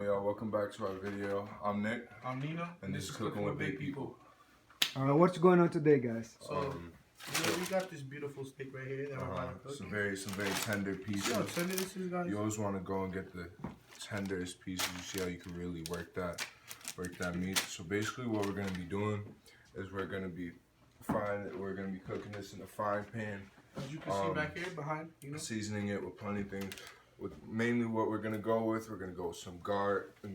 Y'all, welcome back to our video. I'm Nick. I'm Nino. And this is Cooking with Big People. What's going on today, guys? So, we got this beautiful steak right here that we're about to cook. Some very tender pieces. See how tender this is, guys? You always want to go and get the tenderest pieces. You see how you can really work that meat. So basically what we're going to be doing is we're going to be cooking this in a frying pan. As you can see back here behind, you know? Seasoning it with plenty of things. Mainly what we're going to go with some garlic. We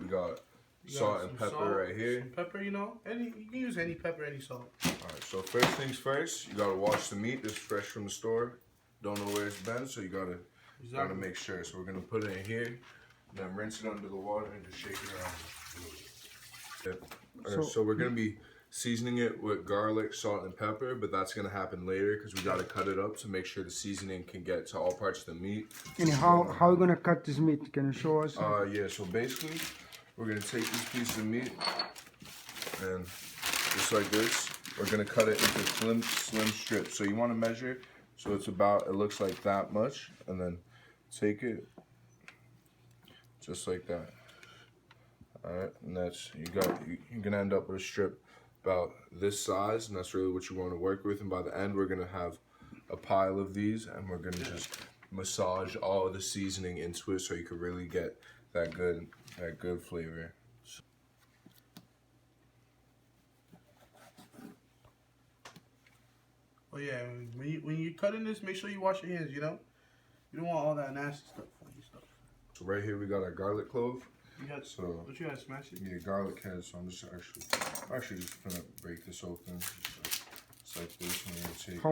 got salt and pepper right here. Some pepper, you know, you can use any pepper, any salt. Alright, so first things first, you gotta wash the meat. This is fresh from the store. Don't know where it's been, so you gotta make sure. So we're gonna put it in here, then rinse it under the water and just shake it around. So we're gonna be seasoning it with garlic, salt, and pepper, but that's gonna happen later because we gotta cut it up to make sure the seasoning can get to all parts of the meat. And how are you gonna cut this meat? Can you show us? Yeah. So basically, we're gonna take this piece of meat and just like this, we're gonna cut it into slim strips. So you want to measure, so it looks like that much, and then take it just like that. All right, and you're gonna end up with a strip about this size, and that's really what you want to work with. And by the end, we're gonna have a pile of these, and we're gonna just massage all of the seasoning into it, so you can really get that good flavor. Oh yeah, when you cutting this, make sure you wash your hands. You know, you don't want all that nasty stuff on your stuff. So right here we got our garlic clove. What you gotta smash it? Yeah, garlic head. So I'm just actually just gonna break this open, just like this. And we're gonna take.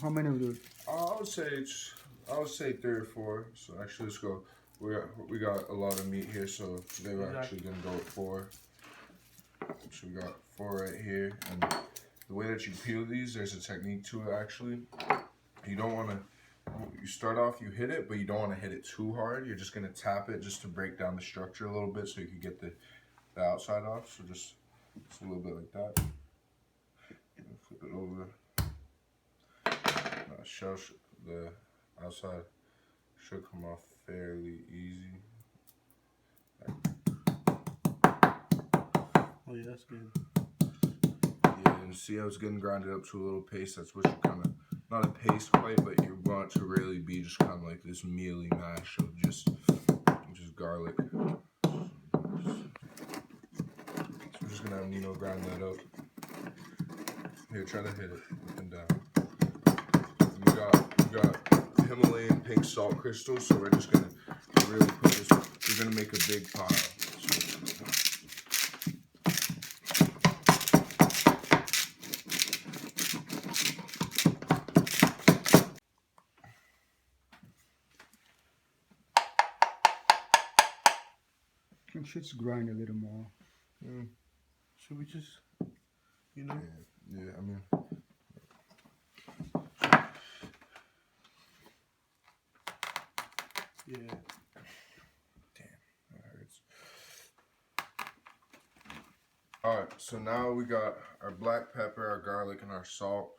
How many of those? I would say 3 or 4. So actually, let's go. We got a lot of meat here, so today we're actually gonna go with 4. So we got 4 right here, and the way that you peel these, there's a technique to it actually. You don't want to. You start off, you hit it, but you don't want to hit it too hard. You're just gonna tap it just to break down the structure a little bit, so you can get the outside off. So just a little bit like that. Flip it over. The outside should come off fairly easy. Oh yeah, that's good. Yeah, and see how it's getting grinded up to a little paste. That's what you kind of, not a paste quite, but you want to really be just kind of like this mealy mash of just garlic. So we're just gonna have Nino grind that up. Here, try to hit it up and down. We got Himalayan pink salt crystals, so we're just gonna really put this. We're gonna make a big pile. You should grind a little more. Should we just, you know? Yeah, I mean. Yeah. Damn, that hurts. Alright, so now we got our black pepper, our garlic, and our salt.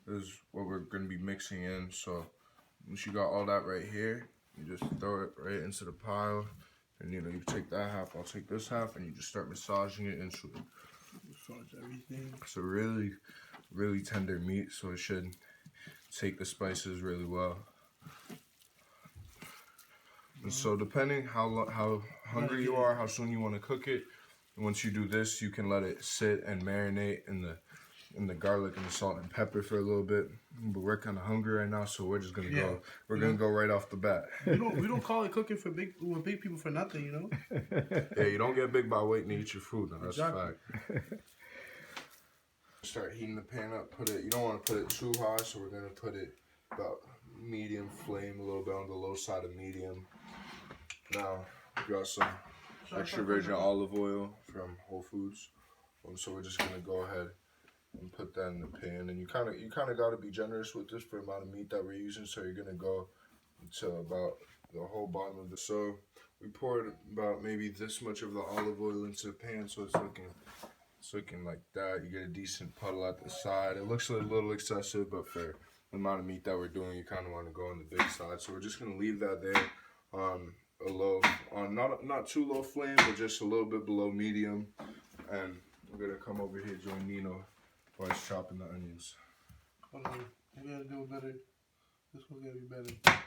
This is what we're going to be mixing in. So once you got all that right here, you just throw it right into the pile. And you take that half, I'll take this half, and you just start massaging it into it. Massage everything. It's a really tender meat, so it should take the spices really well. And so depending how hungry you are, how soon you want to cook it, once you do this, you can let it sit and marinate in the garlic and the salt and pepper for a little bit. But we're kind of hungry right now, so we're just gonna go. We're gonna go right off the bat. We don't call it cooking with big people for nothing, you know. Yeah, you don't get big by waiting to eat your food. Now, that's exactly. a fact. Start heating the pan up. You don't want to put it too high, so we're gonna put it about medium flame, a little bit on the low side of medium. Now we got some extra virgin olive oil from Whole Foods, so we're just gonna go ahead and put that in the pan. And you kind of got to be generous with this for the amount of meat that we're using. So you're gonna go until about the whole bottom of the. So we poured about maybe this much of the olive oil into the pan, so it's looking like that. You get a decent puddle at the side. It looks a little excessive, but for the amount of meat that we're doing, you kind of want to go on the big side. So we're just gonna leave that there. a low, on not too low flame, but just a little bit below medium. And we're gonna come over here join Nino while he's chopping the onions. Hold on, we gotta do it better. This one's gotta be better.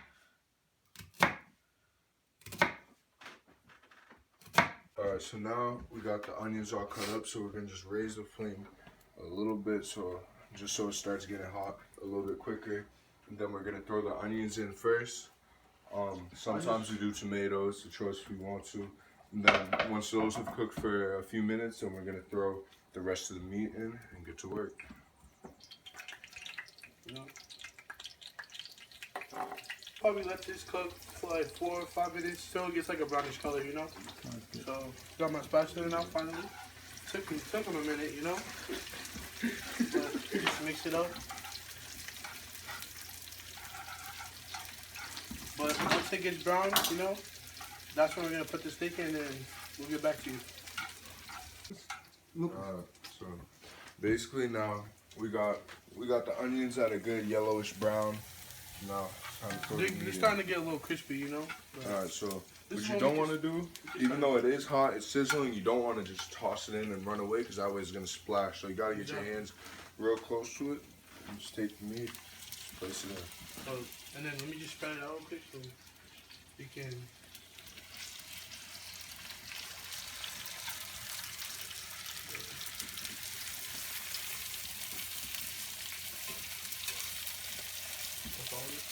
Alright, so now we got the onions all cut up, so we're gonna just raise the flame a little bit, so it starts getting hot a little bit quicker. And then we're gonna throw the onions in first. Sometimes we do tomatoes, the choice if we want to. And then once those have cooked for a few minutes, then we're gonna throw the rest of the meat in and get to work. Probably let this cook for like 4 or 5 minutes till it gets like a brownish color, you know? Okay. So, got my spatula now finally. Took him a minute, you know? But just mix it up. But once it gets brown, you know, that's when we're gonna put the steak in and we'll get back to you. Look, So basically now we got the onions at a good yellowish brown. Now time to throw the meat They're in. starting to get a little crispy, you know? But Alright, so This what is you what don't we want to do, even though it is hot, it's sizzling, you don't want to just toss it in and run away because that way it's going to splash. So you got to get your hands real close to it and just take the meat, place it in. So, and then let me just spread it out real quick so you can. That's all it is.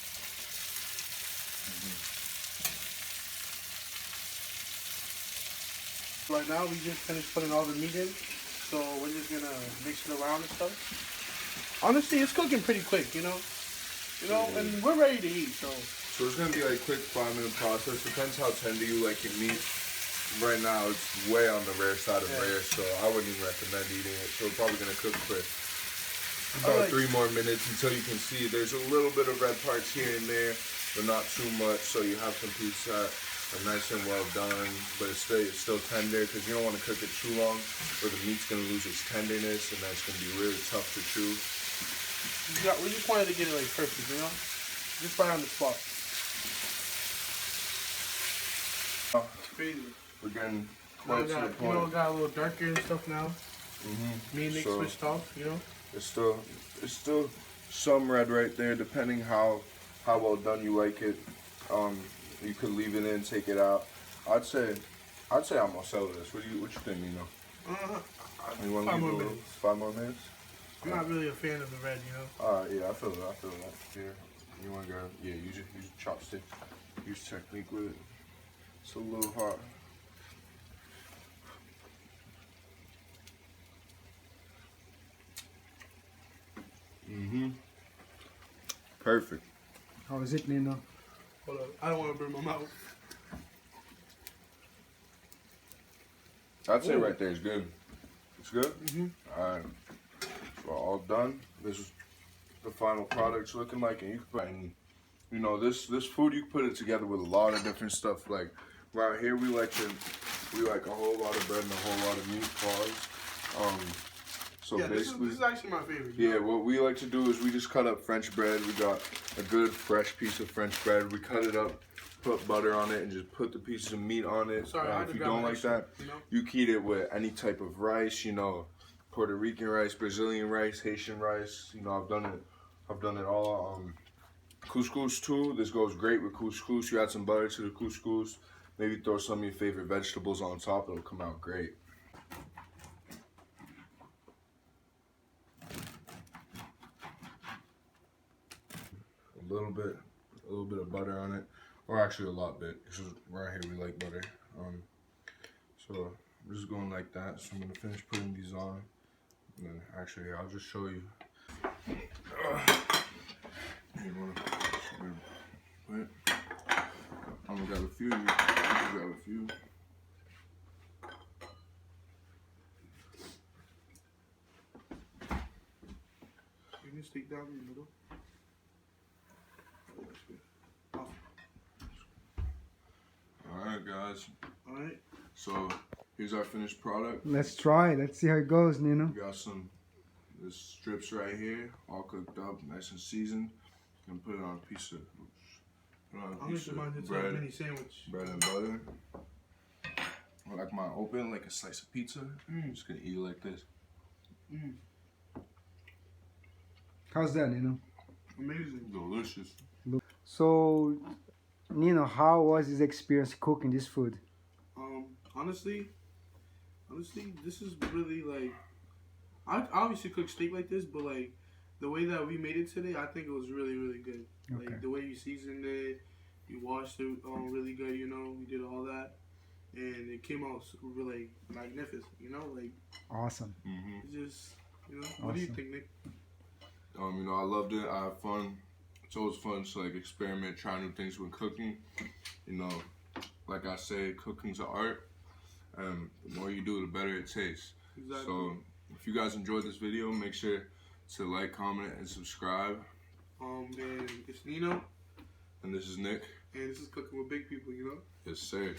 Right now we just finished putting all the meat in, so we're just gonna mix it around and stuff. Honestly, it's cooking pretty quick, you know. And we're ready to eat, so. So it's going to be like a quick 5-minute process. Depends how tender you like your meat. Right now it's way on the rare side of rare, so I wouldn't even recommend eating it. So we're probably going to cook for about 3 more minutes until you can see there's a little bit of red parts here and there, but not too much. So you have some pieces that are nice and well done, but it's still tender because you don't want to cook it too long or the meat's going to lose its tenderness and that's going to be really tough to chew. We just wanted to get it like perfect, you know? Just right on the spot. It's crazy. We're getting Now quite to the point. it got a little darker and stuff now. Me and Nick So- switched off, you know? It's still some red right there, depending how well done you like it. You could leave it in, take it out. I'd say I'm gonna sell this. What you think, Nino? You want to 5 leave more it minutes. 5 more minutes? I'm not really a fan of the red, you know? Alright, yeah, I feel that. Here, you want to go? Yeah, use chopstick. Use technique with it. It's a little hot. Perfect. how is it, Nino? Hold up. I don't want to burn my mouth. I'd say right there is good. It's good? Mhm. Alright. So all done. This is the final product's looking like, and you can put any, this food, you can put it together with a lot of different stuff. Like right here we like a whole lot of bread and a whole lot of meatballs. So Yeah, basically this is actually my favorite. yeah, what we like to do is we just cut up French bread. We got a good fresh piece of French bread. We cut it up, put butter on it, and just put the pieces of meat on it. Sorry, I had if to you grab don't my like extra, that, you know? you can eat it with any type of rice. Puerto Rican rice, Brazilian rice, Haitian rice. I've done it all. Couscous too. This goes great with couscous. You add some butter to the couscous. Maybe throw some of your favorite vegetables on top. It'll come out great. A little bit of butter on it, or actually a lot bit. Because right here we like butter. So I'm just going like that. So I'm gonna finish putting these on, and then actually I'll just show you. Wait. I'm gonna grab a few. You can grab a few. You can stick down in the middle. Alright guys, Alright. so here's our finished product. Let's try. Let's see how it goes, Nino. We got this strips right here, all cooked up, nice and seasoned. Gonna put it on a piece of I'm just reminded of a mini sandwich. Bread and butter. I like mine open like a slice of pizza. I'm just gonna eat it like this. How's that, Nino? Amazing. Delicious. So, Nino, how was his experience cooking this food? Honestly, this is really like, I obviously cook steak like this, but like the way that we made it today, I think it was really, really good. Okay. Like the way you seasoned it, you washed it really good. You know, we did all that, and it came out really magnificent. You know, like Awesome. it's just, you know. What do you Awesome. think, Nick? You know, I loved it. I had fun. It's always fun to like experiment, try new things with cooking. You know, like I say, cooking's an art. The more you do, the better it tastes. Exactly. So, if you guys enjoyed this video, make sure to like, comment, and subscribe. And it's Nino, And this is Nick. and this is Cooking with Big People. You know. Yes, sir.